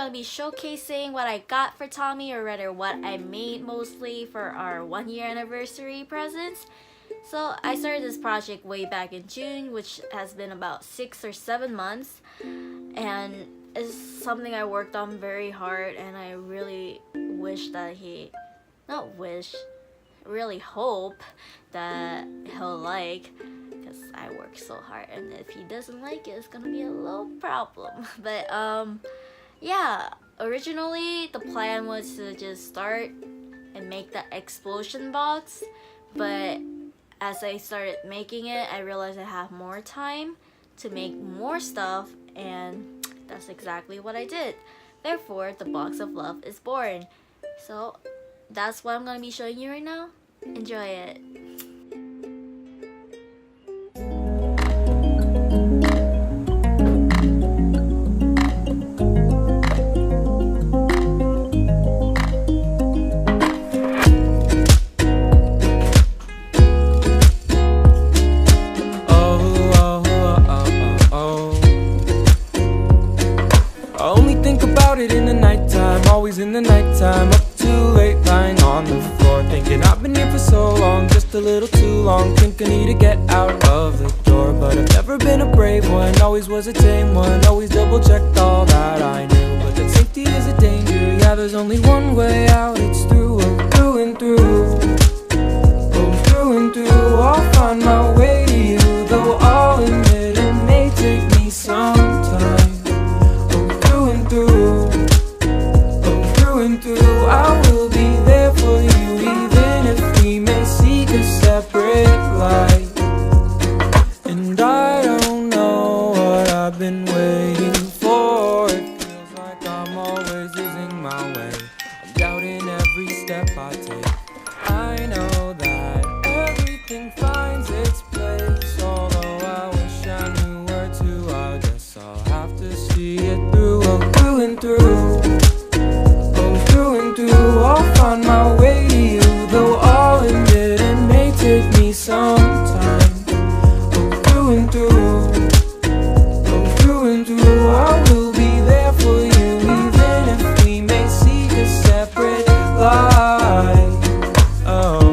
gonna be showcasing what I got for Tommy, or rather what I made mostly for our 1-year anniversary presents. So I started this project way back in June, which has been about 6 or 7 months, and it's something I worked on very hard, and I really wish that really hope that he'll like, because I work so hard, and if he doesn't like it, it's gonna be a little problem. But yeah, originally the plan was to just start and make the explosion box, but as I started making it, I realized I have more time to make more stuff, and that's exactly what I did. Therefore, the box of love is born. So that's what I'm gonna be showing you right now. Enjoy it. In the nighttime, always in the nighttime, up too late, lying on the floor, thinking I've been here for so long, just a little too long, think I need to get out of the door. But I've never been a brave one, always was a tame one, always double checked all that I knew, but that safety is a danger. Yeah, there's only one way out, it's through, oh, through and through, oh, through and through. I'll find my way to you, though I'll admit it may take me some time. Through and through, I will be there for you, even if we may seek a separate life. And I don't know what I've been waiting for. It feels like I'm always losing my way. I'm doubting every step I take. I know that everything finds its place, although I wish I knew where to. I guess I'll have to see it through, oh, through and through. I'll find my way to you, though I'll admit it may take me some time. Oh, through and through, oh, through and through, I will be there for you, even if we may seek a separate life. Oh.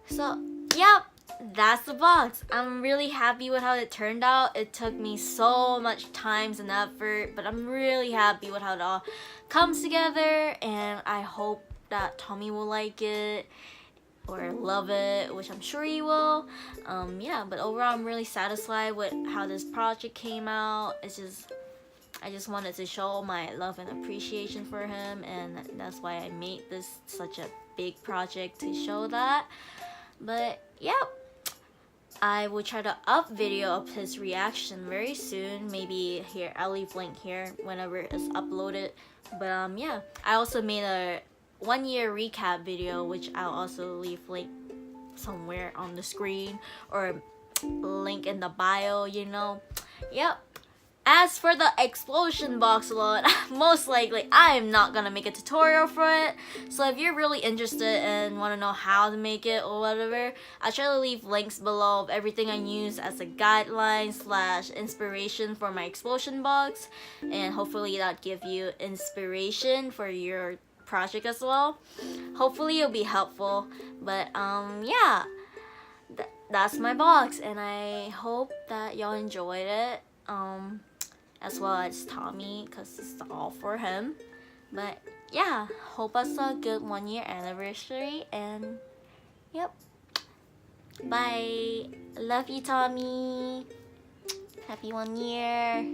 So, yep, that's the box. I'm really happy with how it turned out. It took me so much time and effort, but I'm really happy with how it all comes together, and I hope that Tommy will like it or love it, which I'm sure he will. Yeah, but overall I'm really satisfied with how this project came out. I just wanted to show my love and appreciation for him, and that's why I made this such a big project, to show that. But yep, I will try to up video of his reaction very soon. Maybe here, I'll leave link here whenever it's uploaded. But yeah, I also made a 1 year recap video, which I'll also leave link somewhere on the screen or link in the bio, you know. Yep. As for the explosion box load, most likely I am not gonna make a tutorial for it. So if you're really interested and want to know how to make it or whatever, I'll try to leave links below of everything I use as a guideline / inspiration for my explosion box, and hopefully that give you inspiration for your project as well. Hopefully it'll be helpful. But yeah, that's my box, and I hope that y'all enjoyed it. As well as Tommy, because it's all for him. But yeah, hope us a good 1 year anniversary, and yep, bye. Love you, Tommy. Happy 1 year.